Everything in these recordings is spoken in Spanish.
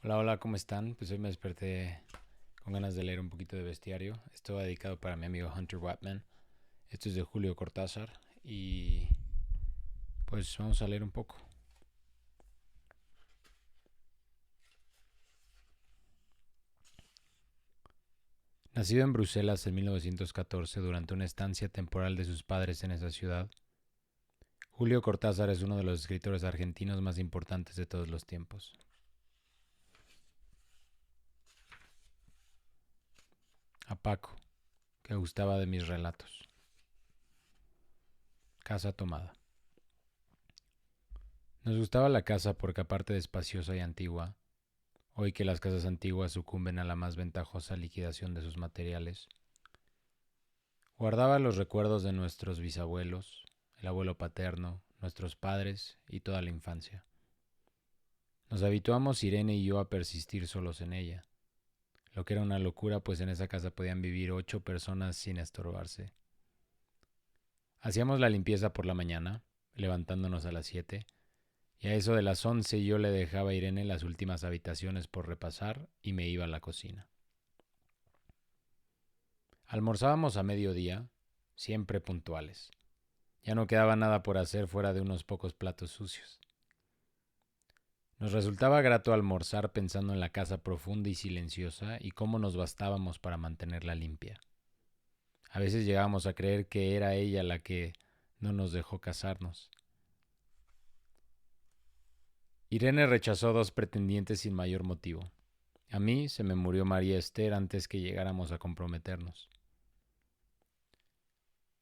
Hola, hola, ¿cómo están? Pues hoy me desperté con ganas de leer un poquito de bestiario. Esto va dedicado para mi amigo Hunter Watman. Esto es de Julio Cortázar y pues vamos a leer un poco. Nacido en Bruselas en 1914 durante una estancia temporal de sus padres en esa ciudad, Julio Cortázar es uno de los escritores argentinos más importantes de todos los tiempos. A Paco, que gustaba de mis relatos. Casa tomada. Nos gustaba la casa porque aparte de espaciosa y antigua, hoy que las casas antiguas sucumben a la más ventajosa liquidación de sus materiales, guardaba los recuerdos de nuestros bisabuelos, el abuelo paterno, nuestros padres y toda la infancia. Nos habituamos Irene y yo a persistir solos en ella, lo que era una locura pues en esa casa podían vivir 8 personas sin estorbarse. Hacíamos la limpieza por la mañana, levantándonos a las 7, y a eso de las 11 yo le dejaba a Irene las últimas habitaciones por repasar y me iba a la cocina. Almorzábamos a mediodía, siempre puntuales. Ya no quedaba nada por hacer fuera de unos pocos platos sucios. Nos resultaba grato almorzar pensando en la casa profunda y silenciosa y cómo nos bastábamos para mantenerla limpia. A veces llegábamos a creer que era ella la que no nos dejó casarnos. Irene rechazó 2 pretendientes sin mayor motivo. A mí se me murió María Esther antes que llegáramos a comprometernos.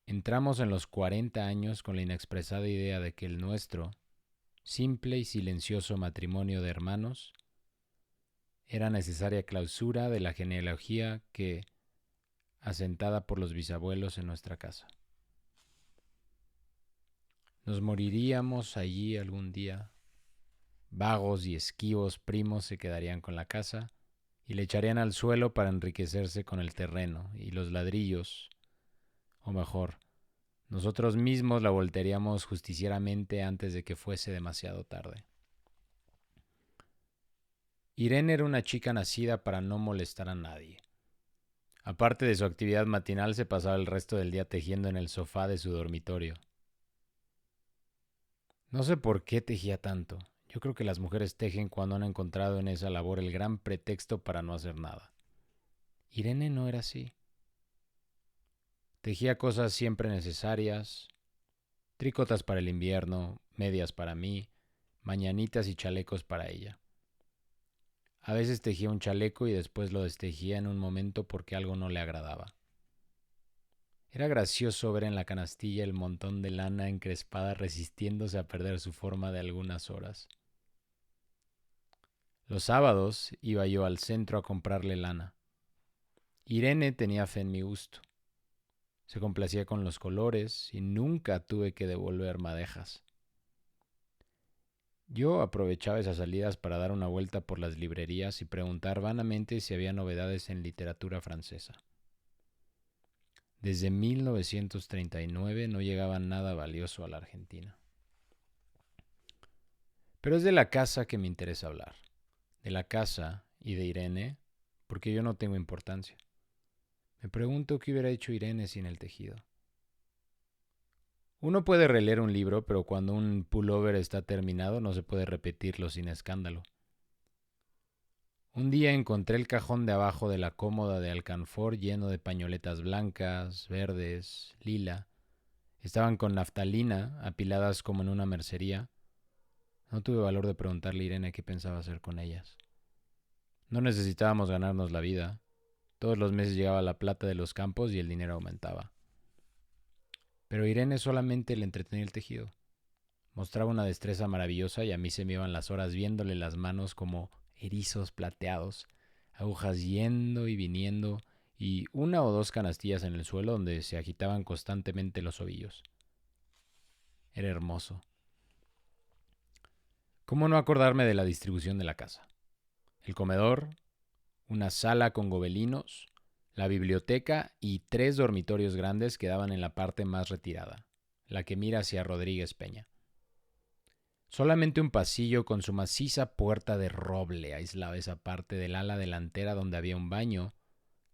Entramos en los 40 años con la inexpresada idea de que el nuestro, simple y silencioso matrimonio de hermanos, era necesaria clausura de la genealogía que, asentada por los bisabuelos en nuestra casa. Nos moriríamos allí algún día. Vagos y esquivos primos se quedarían con la casa y le echarían al suelo para enriquecerse con el terreno y los ladrillos, o mejor, nosotros mismos la voltearíamos justicieramente antes de que fuese demasiado tarde. Irene era una chica nacida para no molestar a nadie. Aparte de su actividad matinal, se pasaba el resto del día tejiendo en el sofá de su dormitorio. No sé por qué tejía tanto. Yo creo que las mujeres tejen cuando han encontrado en esa labor el gran pretexto para no hacer nada. Irene no era así. Tejía cosas siempre necesarias, tricotas para el invierno, medias para mí, mañanitas y chalecos para ella. A veces tejía un chaleco y después lo destejía en un momento porque algo no le agradaba. Era gracioso ver en la canastilla el montón de lana encrespada resistiéndose a perder su forma de algunas horas. Los sábados iba yo al centro a comprarle lana. Irene tenía fe en mi gusto. Se complacía con los colores y nunca tuve que devolver madejas. Yo aprovechaba esas salidas para dar una vuelta por las librerías y preguntar vanamente si había novedades en literatura francesa. Desde 1939 no llegaba nada valioso a la Argentina. Pero es de la casa que me interesa hablar. De la casa y de Irene, porque yo no tengo importancia. Me pregunto qué hubiera hecho Irene sin el tejido. Uno puede releer un libro, pero cuando un pullover está terminado no se puede repetirlo sin escándalo. Un día encontré el cajón de abajo de la cómoda de alcanfor lleno de pañoletas blancas, verdes, lila. Estaban con naftalina, apiladas como en una mercería. No tuve valor de preguntarle a Irene qué pensaba hacer con ellas. No necesitábamos ganarnos la vida. Todos los meses llegaba la plata de los campos y el dinero aumentaba. Pero Irene solamente le entretenía el tejido. Mostraba una destreza maravillosa y a mí se me iban las horas viéndole las manos como erizos plateados, agujas yendo y viniendo y 1 o 2 canastillas en el suelo donde se agitaban constantemente los ovillos. Era hermoso. ¿Cómo no acordarme de la distribución de la casa? El comedor, una sala con gobelinos, la biblioteca y 3 dormitorios grandes que daban en la parte más retirada, la que mira hacia Rodríguez Peña. Solamente un pasillo con su maciza puerta de roble aislaba esa parte del ala delantera donde había un baño,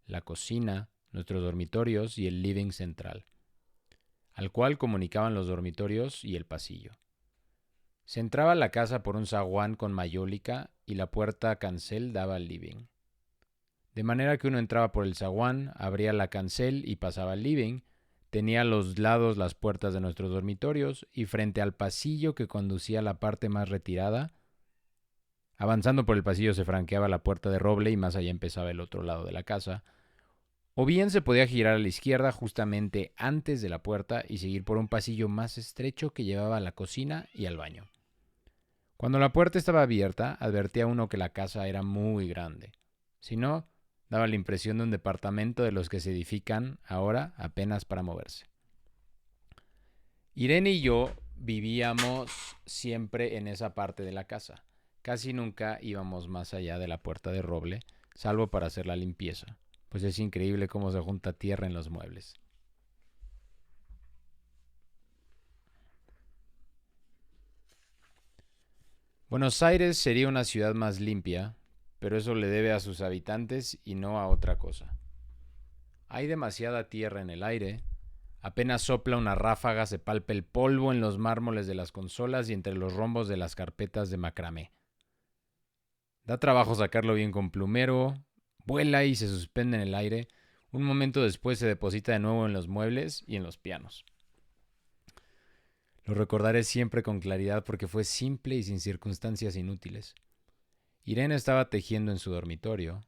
la cocina, nuestros dormitorios y el living central, al cual comunicaban los dormitorios y el pasillo. Se entraba a la casa por un zaguán con mayólica y la puerta cancel daba al living. De manera que uno entraba por el zaguán, abría la cancel y pasaba al living. Tenía a los lados las puertas de nuestros dormitorios y frente al pasillo que conducía a la parte más retirada, avanzando por el pasillo se franqueaba la puerta de roble y más allá empezaba el otro lado de la casa. O bien se podía girar a la izquierda justamente antes de la puerta y seguir por un pasillo más estrecho que llevaba a la cocina y al baño. Cuando la puerta estaba abierta, advertía uno que la casa era muy grande. Si no, daba la impresión de un departamento de los que se edifican ahora apenas para moverse. Irene y yo vivíamos siempre en esa parte de la casa. Casi nunca íbamos más allá de la puerta de roble, salvo para hacer la limpieza, pues es increíble cómo se junta tierra en los muebles. Buenos Aires sería una ciudad más limpia, pero eso le debe a sus habitantes y no a otra cosa. Hay demasiada tierra en el aire, apenas sopla una ráfaga se palpa el polvo en los mármoles de las consolas y entre los rombos de las carpetas de macramé. Da trabajo sacarlo bien con plumero, vuela y se suspende en el aire, un momento después se deposita de nuevo en los muebles y en los pianos. Lo recordaré siempre con claridad porque fue simple y sin circunstancias inútiles. Irene estaba tejiendo en su dormitorio.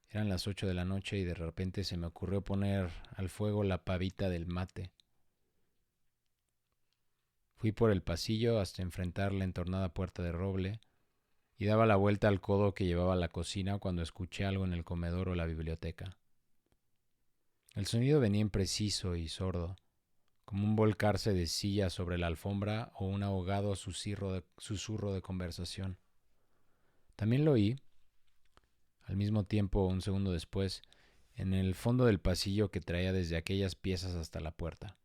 Eran las 8 de la noche y de repente se me ocurrió poner al fuego la pavita del mate. Fui por el pasillo hasta enfrentar la entornada puerta de roble y daba la vuelta al codo que llevaba a la cocina cuando escuché algo en el comedor o la biblioteca. El sonido venía impreciso y sordo, como un volcarse de sillas sobre la alfombra o un ahogado susurro de conversación. También lo oí, al mismo tiempo, un segundo después, en el fondo del pasillo que traía desde aquellas piezas hasta la puerta.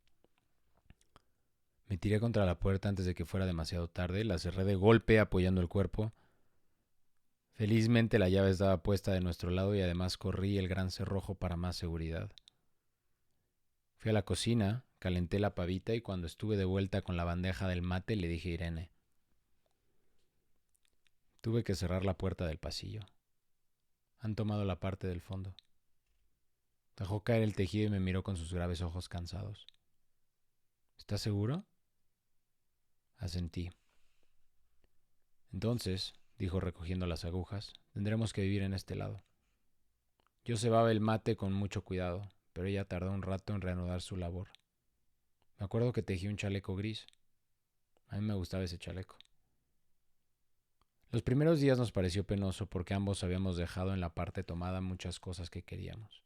Me tiré contra la puerta antes de que fuera demasiado tarde, la cerré de golpe apoyando el cuerpo. Felizmente la llave estaba puesta de nuestro lado y además corrí el gran cerrojo para más seguridad. Fui a la cocina, calenté la pavita y cuando estuve de vuelta con la bandeja del mate le dije a Irene. Tuve que cerrar la puerta del pasillo. Han tomado la parte del fondo. Dejó caer el tejido y me miró con sus graves ojos cansados. ¿Estás seguro? Asentí. Entonces, dijo recogiendo las agujas, tendremos que vivir en este lado. Yo cebaba el mate con mucho cuidado, pero ella tardó un rato en reanudar su labor. Me acuerdo que tejí un chaleco gris. A mí me gustaba ese chaleco. Los primeros días nos pareció penoso porque ambos habíamos dejado en la parte tomada muchas cosas que queríamos.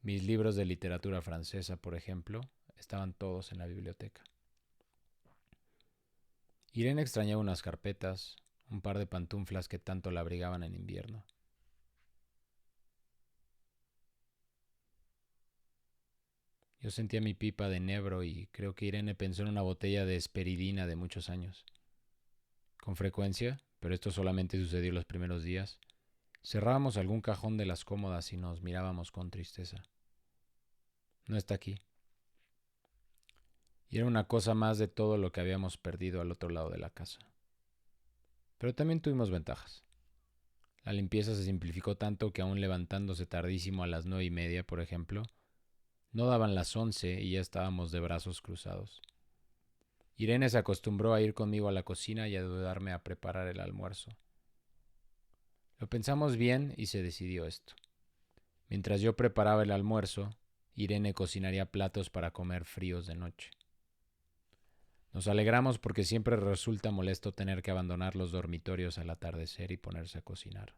Mis libros de literatura francesa, por ejemplo, estaban todos en la biblioteca. Irene extrañaba unas carpetas, un par de pantuflas que tanto la abrigaban en invierno. Yo sentía mi pipa de enebro y creo que Irene pensó en una botella de esperidina de muchos años. Con frecuencia, pero esto solamente sucedió los primeros días, cerrábamos algún cajón de las cómodas y nos mirábamos con tristeza. No está aquí. Y era una cosa más de todo lo que habíamos perdido al otro lado de la casa. Pero también tuvimos ventajas. La limpieza se simplificó tanto que aún levantándose tardísimo a las 9:30, por ejemplo, no daban las 11 y ya estábamos de brazos cruzados. Irene se acostumbró a ir conmigo a la cocina y a ayudarme a preparar el almuerzo. Lo pensamos bien y se decidió esto. Mientras yo preparaba el almuerzo, Irene cocinaría platos para comer fríos de noche. Nos alegramos porque siempre resulta molesto tener que abandonar los dormitorios al atardecer y ponerse a cocinar.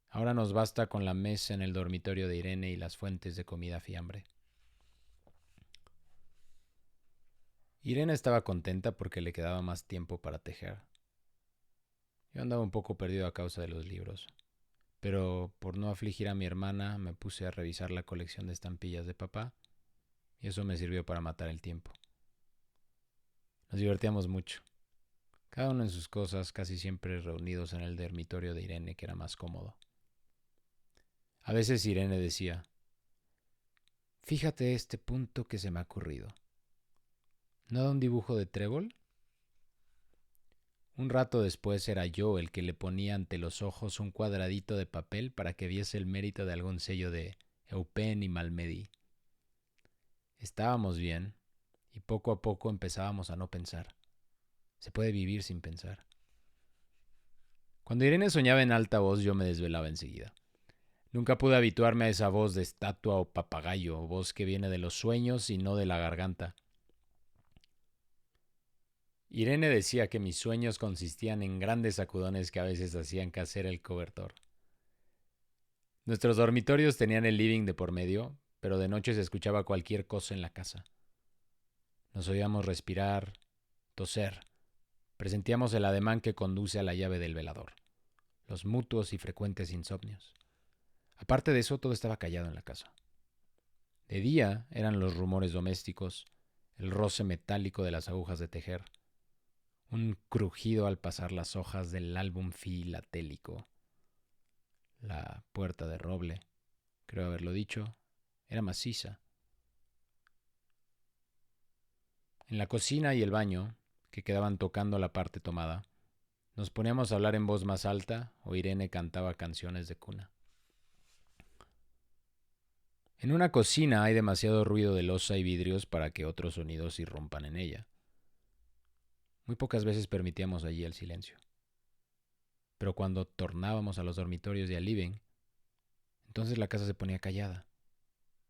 Ahora nos basta con la mesa en el dormitorio de Irene y las fuentes de comida fiambre. Irene estaba contenta porque le quedaba más tiempo para tejer. Yo andaba un poco perdido a causa de los libros, pero por no afligir a mi hermana me puse a revisar la colección de estampillas de papá y eso me sirvió para matar el tiempo. Nos divertíamos mucho, cada uno en sus cosas, casi siempre reunidos en el dormitorio de Irene, que era más cómodo. A veces Irene decía, fíjate este punto que se me ha ocurrido. ¿No da un dibujo de trébol? Un rato después era yo el que le ponía ante los ojos un cuadradito de papel para que viese el mérito de algún sello de Eupen y Malmedy. Estábamos bien y poco a poco empezábamos a no pensar. Se puede vivir sin pensar. Cuando Irene soñaba en alta voz yo me desvelaba enseguida. Nunca pude habituarme a esa voz de estatua o papagayo, voz que viene de los sueños y no de la garganta. Irene decía que mis sueños consistían en grandes sacudones que a veces hacían caer el cobertor. Nuestros dormitorios tenían el living de por medio, pero de noche se escuchaba cualquier cosa en la casa. Nos oíamos respirar, toser. Presentíamos el ademán que conduce a la llave del velador, los mutuos y frecuentes insomnios. Aparte de eso, todo estaba callado en la casa. De día eran los rumores domésticos, el roce metálico de las agujas de tejer, un crujido al pasar las hojas del álbum filatélico. La puerta de roble, creo haberlo dicho, era maciza. En la cocina y el baño, que quedaban tocando la parte tomada, nos poníamos a hablar en voz más alta o Irene cantaba canciones de cuna. En una cocina hay demasiado ruido de loza y vidrios para que otros sonidos irrumpan en ella. Muy pocas veces permitíamos allí el silencio. Pero cuando tornábamos a los dormitorios y al living, entonces la casa se ponía callada,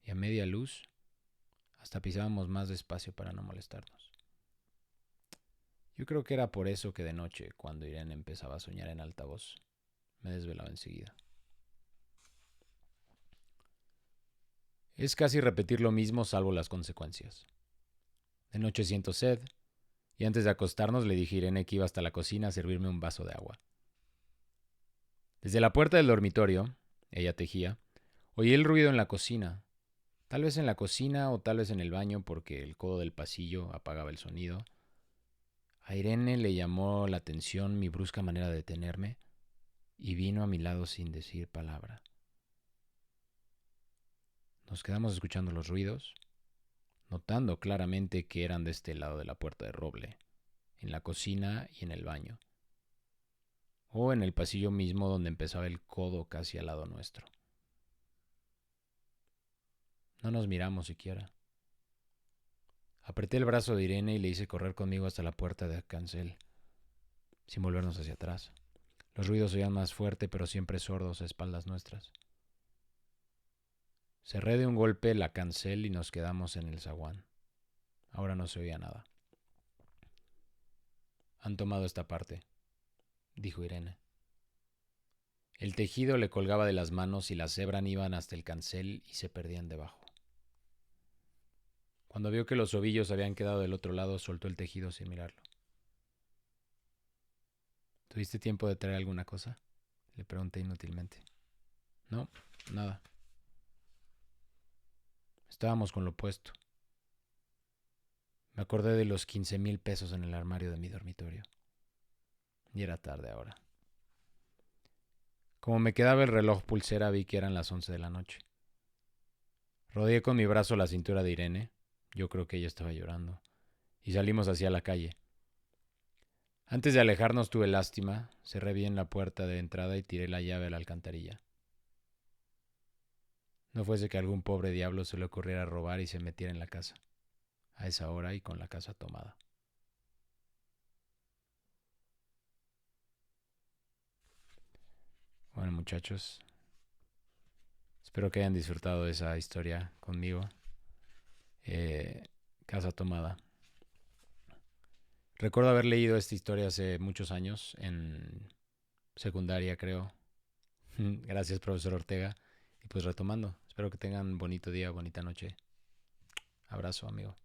y a media luz hasta pisábamos más despacio para no molestarnos. Yo creo que era por eso que de noche, cuando Irene empezaba a soñar en alta voz, me desvelaba enseguida. Es casi repetir lo mismo salvo las consecuencias. De noche siento sed, y antes de acostarnos le dije a Irene que iba hasta la cocina a servirme un vaso de agua. Desde la puerta del dormitorio, ella tejía, oí el ruido en la cocina. Tal vez en la cocina o tal vez en el baño porque el codo del pasillo apagaba el sonido. A Irene le llamó la atención mi brusca manera de detenerme y vino a mi lado sin decir palabra. Nos quedamos escuchando los ruidos, notando claramente que eran de este lado de la puerta de roble, en la cocina y en el baño, o en el pasillo mismo donde empezaba el codo casi al lado nuestro. No nos miramos siquiera. Apreté el brazo de Irene y le hice correr conmigo hasta la puerta de cancel, sin volvernos hacia atrás. Los ruidos se oían más fuerte, pero siempre sordos a espaldas nuestras. Cerré de un golpe la cancel y nos quedamos en el zaguán. Ahora no se oía nada. Han tomado esta parte, dijo Irene. El tejido le colgaba de las manos y las hebras iban hasta el cancel y se perdían debajo. Cuando vio que los ovillos habían quedado del otro lado, soltó el tejido sin mirarlo. ¿Tuviste tiempo de traer alguna cosa? Le pregunté inútilmente. No, nada. Estábamos con lo puesto. Me acordé de los 15,000 pesos en el armario de mi dormitorio. Y era tarde ahora. Como me quedaba el reloj pulsera, vi que eran las 11 de la noche. Rodeé con mi brazo la cintura de Irene, yo creo que ella estaba llorando, y salimos hacia la calle. Antes de alejarnos tuve lástima, cerré bien la puerta de entrada y tiré la llave a la alcantarilla. No fuese que algún pobre diablo se le ocurriera robar y se metiera en la casa, a esa hora y con la casa tomada. Bueno, muchachos, espero que hayan disfrutado de esa historia conmigo. Casa tomada. Recuerdo haber leído esta historia hace muchos años, en secundaria creo. Gracias, profesor Ortega. Y pues retomando, espero que tengan bonito día, bonita noche. Abrazo, amigo.